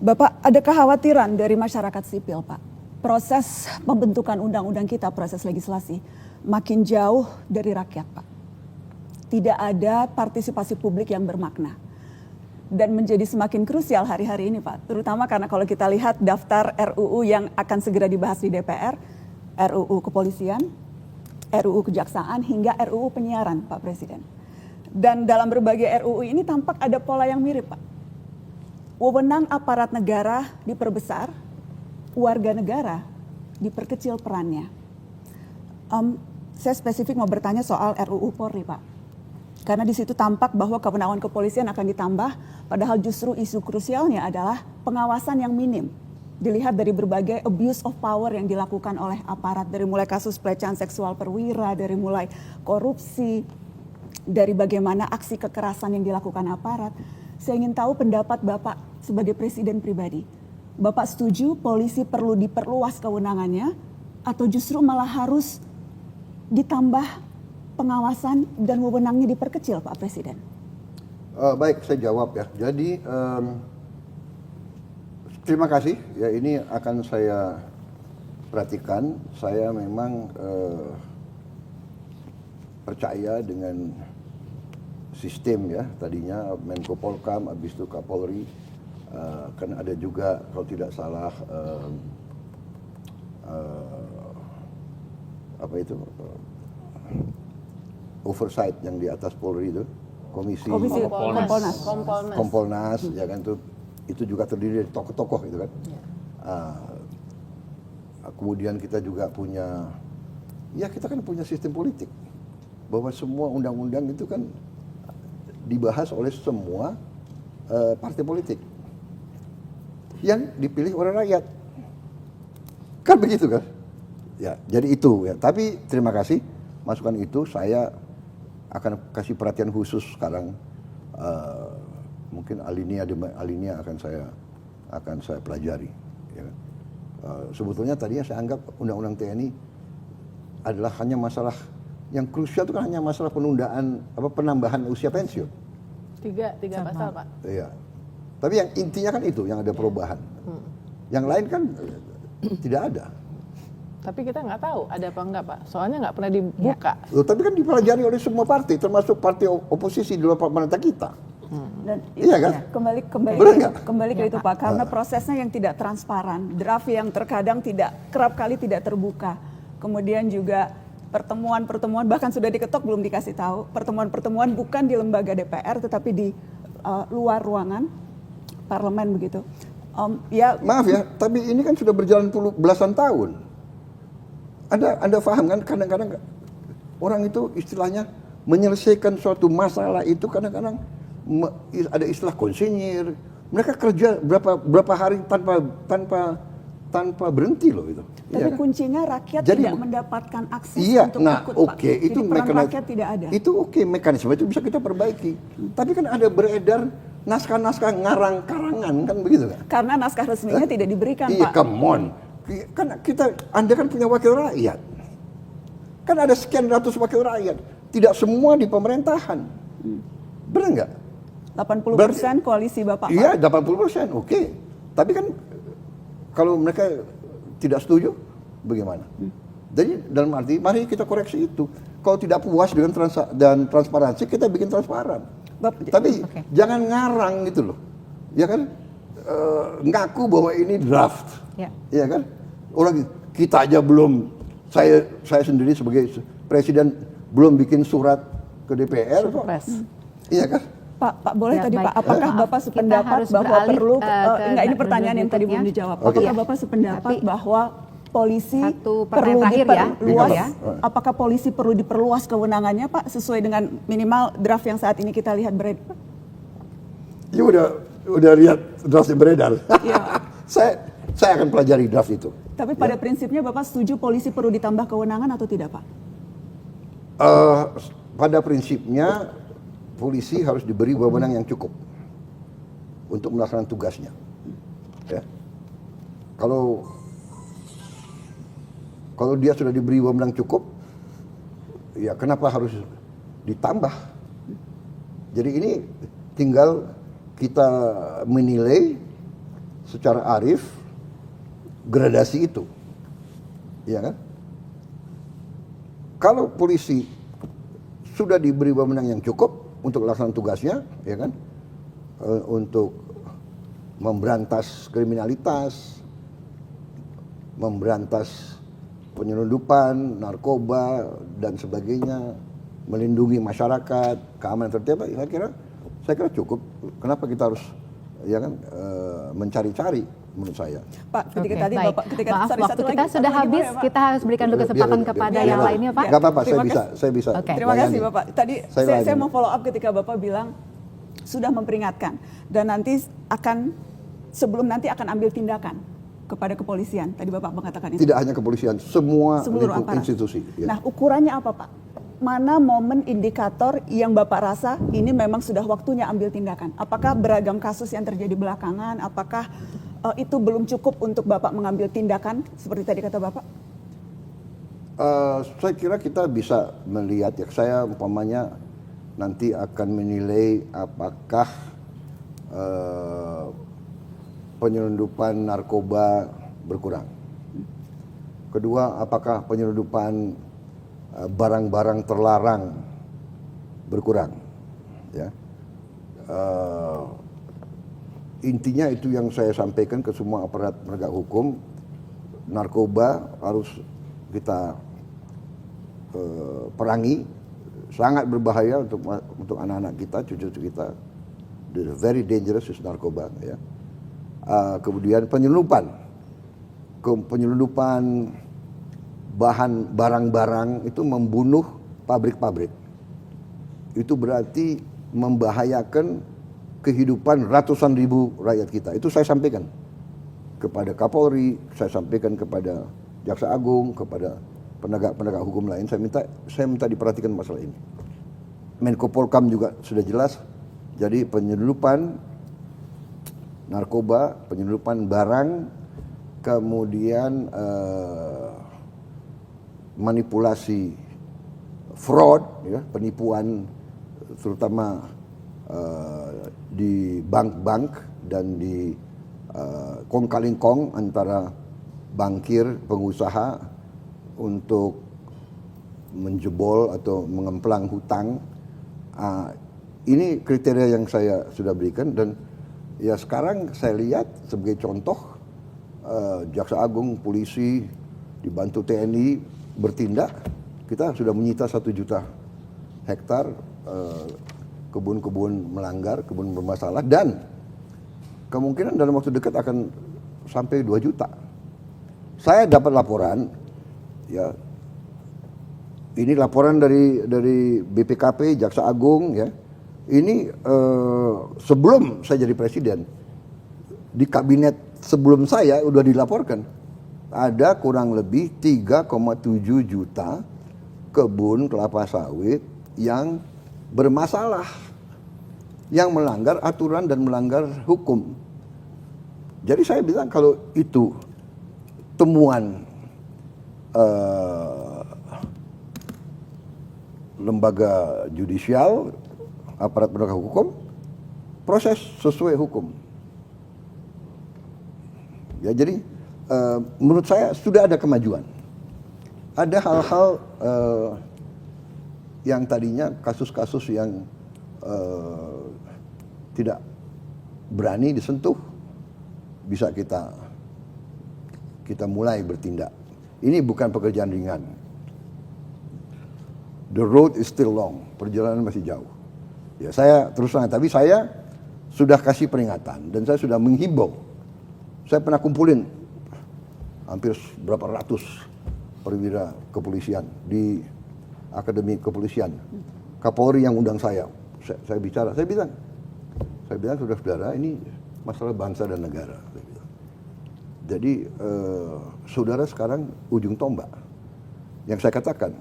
Bapak, ada kekhawatiran dari masyarakat sipil, Pak. Proses pembentukan undang-undang kita, proses legislasi, makin jauh dari rakyat, Pak. Tidak ada partisipasi publik yang bermakna. Dan menjadi semakin krusial hari-hari ini, Pak. Terutama karena kalau kita lihat daftar RUU yang akan segera dibahas di DPR, RUU Kepolisian, RUU Kejaksaan, hingga RUU Penyiaran, Pak Presiden. Dan dalam berbagai RUU ini tampak ada pola yang mirip, Pak. Wewenang aparat negara diperbesar, warga negara diperkecil perannya. Saya spesifik mau bertanya soal RUU Polri, Pak. Karena di situ tampak bahwa kewenangan kepolisian akan ditambah, padahal justru isu krusialnya adalah pengawasan yang minim. Dilihat dari berbagai abuse of power yang dilakukan oleh aparat, dari mulai kasus pelecehan seksual perwira, dari mulai korupsi, dari bagaimana aksi kekerasan yang dilakukan aparat. Saya ingin tahu pendapat Bapak sebagai presiden pribadi. Bapak setuju polisi perlu diperluas kewenangannya atau justru malah harus ditambah pengawasan dan wewenangnya diperkecil, Pak Presiden? Baik, saya jawab ya. Jadi terima kasih. Ya, ini akan saya perhatikan. Saya memang percaya dengan sistem ya, tadinya Menko Polkam, habis itu Kapolri, kan ada juga kalau tidak salah apa itu oversight yang di atas Polri itu, komisi Kompolnas, ya kan, itu juga terdiri dari tokoh-tokoh itu kan. Kemudian kita juga punya, ya kita kan punya sistem politik bahwa semua undang-undang itu kan dibahas oleh semua partai politik yang dipilih oleh rakyat, kan begitu kan? Ya, jadi itu ya. Tapi terima kasih masukan itu, saya akan kasih perhatian khusus sekarang. Mungkin alinea akan saya pelajari. Ya. Sebetulnya tadinya saya anggap undang-undang TNI adalah hanya masalah yang krusial, itu kan hanya masalah penundaan penambahan usia pensiun. Tiga pasal, Pak. Iya. Tapi yang intinya kan itu yang ada perubahan. Yang lain kan tidak ada. Tapi kita nggak tahu ada apa enggak, Pak. Soalnya nggak pernah dibuka. Loh, tapi kan dipelajari oleh semua partai, termasuk partai oposisi di luar pemerintah kita. Dan iya kan? Kembali ke itu, Pak, karena prosesnya yang tidak transparan, draft yang terkadang kerap kali tidak terbuka. Kemudian juga pertemuan bahkan sudah diketok belum dikasih tahu. Pertemuan bukan di lembaga DPR tetapi di luar ruangan parlemen begitu. Maaf ya, tapi ini kan sudah berjalan belasan tahun. Anda paham kan, kadang-kadang orang itu istilahnya menyelesaikan suatu masalah itu kadang-kadang ada istilah konsinyir. Mereka kerja berapa hari tanpa berhenti loh itu. Tapi ya, kuncinya rakyat jadi, tidak mendapatkan akses untuk ikut, Pak. Itu jadi peran rakyat tidak ada. Itu mekanisme itu bisa kita perbaiki. Tapi kan ada beredar naskah-naskah ngarang karangan kan begitu kan? Karena naskah resminya tidak diberikan, Pak. Come on. Kan Anda kan punya wakil rakyat. Kan ada sekian ratus wakil rakyat. Tidak semua di pemerintahan. Benar nggak? 80% koalisi Bapak. Iya, 80%. Oke. Tapi kan kalau mereka tidak setuju, bagaimana? Jadi dalam arti, mari kita koreksi itu. Kalau tidak puas dengan transparansi, kita bikin transparan. Tapi jangan ngarang gitu loh. Ya kan? Ngaku bahwa ini draft. Ya kan? Orang kita aja belum, saya sendiri sebagai presiden belum bikin surat ke DPR kok. Iya kan? Pak boleh tadi Pak, apakah Bapak sependapat bahwa perlu, enggak, ini pertanyaan yang tadi belum dijawab. Apakah Bapak sependapat bahwa polisi perlu diperluas? Apakah polisi perlu diperluas kewenangannya, Pak, sesuai dengan minimal draft yang saat ini kita lihat beredar? Ya udah lihat draft yang beredar. Saya akan pelajari draft itu. Tapi pada prinsipnya Bapak setuju polisi perlu ditambah kewenangan atau tidak, Pak? Pada prinsipnya polisi harus diberi wewenang yang cukup untuk melaksanakan tugasnya. Ya. Kalau dia sudah diberi wewenang cukup, ya kenapa harus ditambah? Jadi ini tinggal kita menilai secara arif gradasi itu, ya kan? Kalau polisi sudah diberi wewenang yang cukup untuk melaksanakan tugasnya, ya kan, untuk memberantas kriminalitas, memberantas penyelundupan, narkoba dan sebagainya, melindungi masyarakat, keamanan tertib, saya kira cukup. Kenapa kita harus, ya kan, mencari-cari? Menurut saya. Pak, ketika Oke, tadi baik. Bapak, ketika Maaf, sorry, waktu satu kita lagi, sudah satu lagi, habis. boleh, Pak? Kita harus berikan dulu kesempatan kepada yang lainnya, Pak. Gak apa-apa, Terima saya bisa. Oke. Terima kasih layani. Bapak. Tadi Saya saya layani. mau follow up ketika Bapak bilang sudah memperingatkan dan nanti sebelum nanti akan ambil tindakan kepada kepolisian. Tadi Bapak mengatakan itu. Tidak hanya kepolisian, semua Seluruh lingkup aparat. institusi. Ya. Nah, ukurannya apa, Pak? Mana momen indikator yang Bapak rasa ini memang sudah waktunya ambil tindakan? Apakah beragam kasus yang terjadi belakangan? Apakah itu belum cukup untuk Bapak mengambil tindakan seperti tadi kata Bapak? Saya kira kita bisa melihat, ya, saya umpamanya nanti akan menilai apakah penyelundupan narkoba berkurang. Kedua, apakah penyelundupan barang-barang terlarang berkurang, ya. Intinya itu yang saya sampaikan ke semua aparat penegak hukum. Narkoba harus kita perangi, sangat berbahaya untuk anak-anak kita, cucu-cucu kita. Very dangerous is narkoba, ya. Kemudian penyelundupan barang-barang itu membunuh pabrik-pabrik. Itu berarti membahayakan kehidupan ratusan ribu rakyat kita. Itu saya sampaikan kepada Kapolri, saya sampaikan kepada Jaksa Agung, kepada penegak-penegak hukum lain. Saya minta diperhatikan masalah ini. Menko Polkam juga sudah jelas. Jadi penyelundupan narkoba, penyelundupan barang, kemudian manipulasi, fraud, ya, penipuan, terutama di bank-bank dan di kong kaling kong antara bankir, pengusaha untuk menjebol atau mengemplang hutang. Ini kriteria yang saya sudah berikan, dan ya sekarang saya lihat sebagai contoh, Jaksa Agung, polisi dibantu TNI bertindak. Kita sudah menyita 1 juta hektar kebun-kebun melanggar, kebun bermasalah, dan kemungkinan dalam waktu dekat akan sampai 2 juta. Saya dapat laporan, ya, ini laporan dari BPKP, Jaksa Agung, ya. Ini sebelum saya jadi presiden, di kabinet sebelum saya udah dilaporkan ada kurang lebih 3,7 juta kebun kelapa sawit yang bermasalah, yang melanggar aturan dan melanggar hukum. Jadi saya bilang kalau itu temuan lembaga judisial, aparat penegak hukum, proses sesuai hukum. Ya, jadi menurut saya sudah ada kemajuan. Ada hal-hal yang tadinya kasus-kasus yang tidak berani disentuh, bisa kita mulai bertindak. Ini bukan pekerjaan ringan. The road is still long, perjalanan masih jauh. Ya, saya terus terang, tapi saya sudah kasih peringatan dan saya sudah menghimbau. Saya pernah kumpulin hampir berapa ratus perwira kepolisian di Akademi Kepolisian. Kapolri yang undang saya bicara, saya bilang saudara-saudara, ini masalah bangsa dan negara. Jadi saudara sekarang ujung tombak. Yang saya katakan,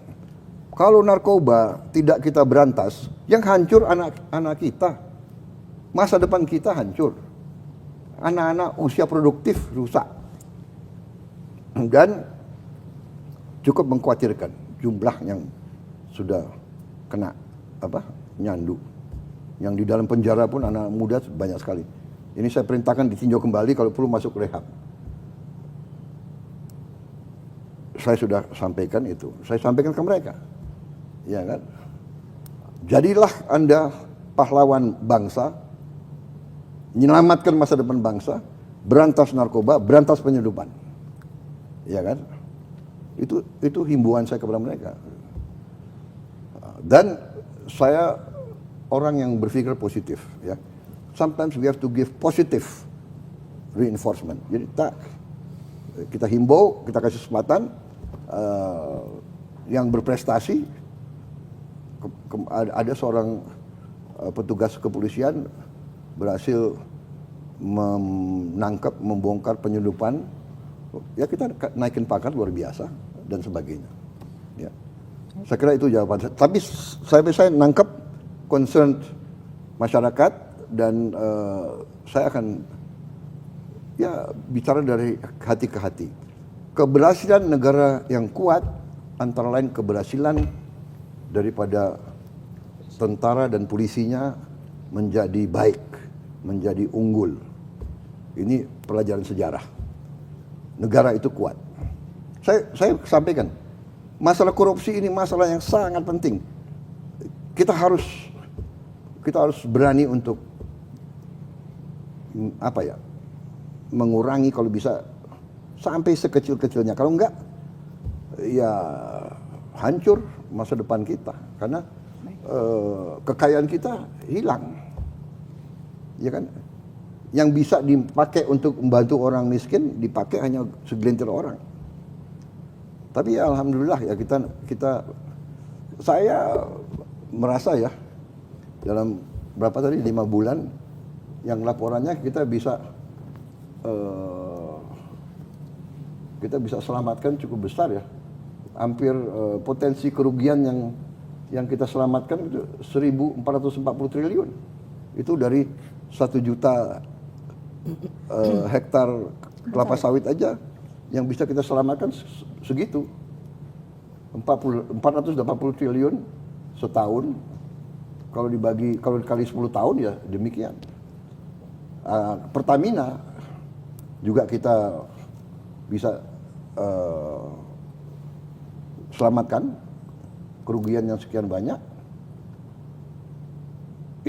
kalau narkoba tidak kita berantas, yang hancur anak-anak kita, masa depan kita hancur. Anak-anak usia produktif rusak. Dan cukup mengkhawatirkan jumlah yang sudah kena nyandu. Yang di dalam penjara pun anak muda banyak sekali. Ini saya perintahkan ditinjau kembali kalau perlu masuk rehab. Saya sudah sampaikan itu. Saya sampaikan ke mereka. Ya kan? Jadilah Anda pahlawan bangsa, menyelamatkan masa depan bangsa, berantas narkoba, berantas penyeludupan. Ya kan? Itu himbauan saya kepada mereka. Dan saya orang yang berpikir positif, ya. Sometimes we have to give positive reinforcement. Jadi kita himbau, kita kasih kesempatan yang berprestasi. Ada seorang petugas kepolisian berhasil menangkap, membongkar penyeludupan. Ya kita naikin pangkat luar biasa dan sebagainya. Ya. Saya kira itu jawaban saya. Tapi saya nangkap concern masyarakat dan saya akan ya bicara dari hati ke hati. Keberhasilan negara yang kuat antara lain keberhasilan daripada tentara dan polisinya menjadi baik, menjadi unggul. Ini pelajaran sejarah. Negara itu kuat. Saya sampaikan, masalah korupsi ini masalah yang sangat penting. Kita harus berani untuk mengurangi kalau bisa sampai sekecil-kecilnya. Kalau enggak, ya hancur masa depan kita karena kekayaan kita hilang, ya kan? Yang bisa dipakai untuk membantu orang miskin dipakai hanya segelintir orang. Tapi ya alhamdulillah ya saya merasa ya dalam berapa tadi 5 bulan yang laporannya kita bisa selamatkan cukup besar ya. Hampir potensi kerugian yang kita selamatkan itu 1.440 triliun. Itu dari 1 juta hektar kelapa sawit aja yang bisa kita selamatkan segitu. 480 triliun setahun. Kalau dikali 10 tahun ya demikian. Pertamina juga kita bisa selamatkan kerugian yang sekian banyak.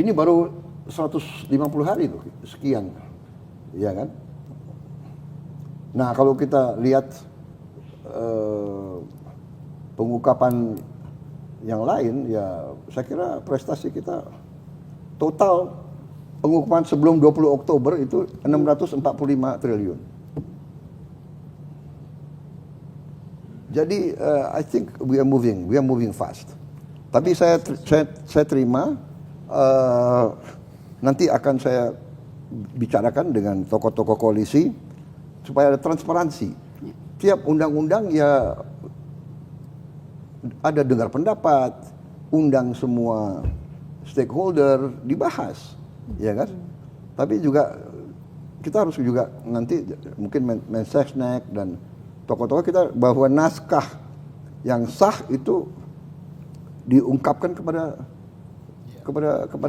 Ini baru 150 hari tuh, sekian, ya kan? Nah kalau kita lihat pengungkapan yang lain, ya saya kira prestasi kita total pengungkapan sebelum 20 Oktober itu 645 triliun. Jadi I think we are moving fast. Tapi saya terima nanti akan saya bicarakan dengan tokoh-tokoh koalisi supaya ada transparansi. Tiap undang-undang ya ada dengar pendapat, undang semua stakeholder dibahas, ya kan? Tapi juga kita harus juga nanti mungkin Mensesnek dan tokoh-tokoh kita bahwa naskah yang sah itu diungkapkan kepada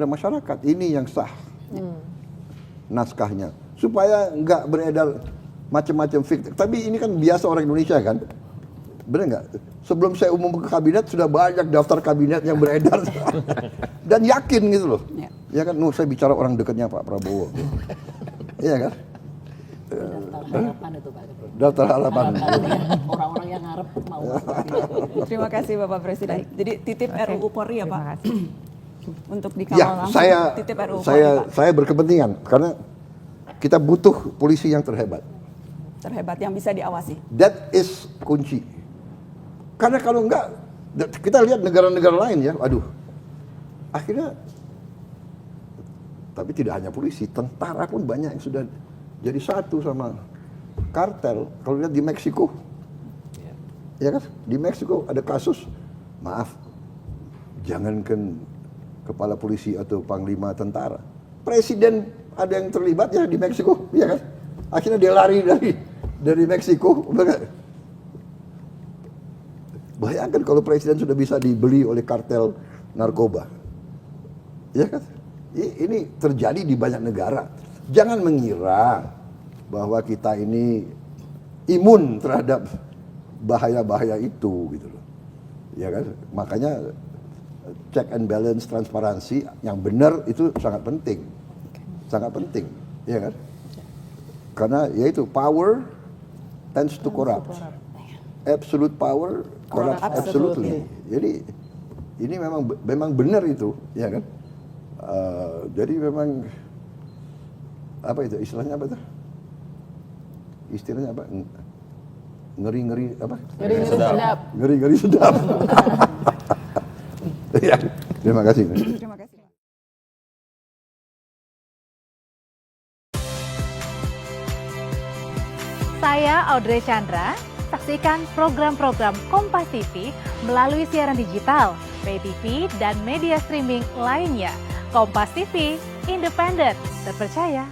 masyarakat. Ini yang sah naskahnya supaya nggak beredar macam-macam fiktif. Tapi ini kan biasa orang Indonesia kan, benar nggak? Sebelum saya umum ke kabinet sudah banyak daftar kabinet yang beredar dan yakin gitu loh. Ya kan, saya bicara orang dekatnya Pak Prabowo. Iya kan? Harapan itu Pak. Daftar harapan. Orang-orang yang ngarep mau. Terima kasih Bapak Presiden. Jadi titip RUU Polri ya Pak. Untuk dikawal Ya, langsung. Titip RUU Polri, Pak. saya berkepentingan karena kita butuh polisi yang terhebat. Terhebat yang bisa diawasi. That is kunci. Karena kalau enggak, kita lihat negara-negara lain ya, aduh, akhirnya, tapi tidak hanya polisi, tentara pun banyak yang sudah jadi satu sama kartel. Kalau lihat di Meksiko, ya kan, di Meksiko ada kasus, maaf, jangankan kepala polisi atau panglima tentara, presiden ada yang terlibat ya di Meksiko, ya kan, akhirnya dia lari dari Meksiko. Bayangkan kalau presiden sudah bisa dibeli oleh kartel narkoba. Ya kan? Ini terjadi di banyak negara. jangan mengira bahwa kita ini imun terhadap bahaya-bahaya itu gitu loh. Ya kan? Makanya check and balance, transparansi yang benar itu sangat penting. Sangat penting, ya kan? Karena yaitu power tends to corrupt. Absolute power corrupts absolutely. Jadi ini memang benar itu, ya kan? Jadi memang apa itu istilahnya apa itu? Istilahnya apa? Ngeri-ngeri apa? Ngeri-ngeri sedap. Ngeri-ngeri sedap. Ya, terima kasih. Terima kasih. Saya Audrey Chandra. Saksikan program-program Kompas TV melalui siaran digital, pay TV, dan media streaming lainnya. Kompas TV, independen, terpercaya,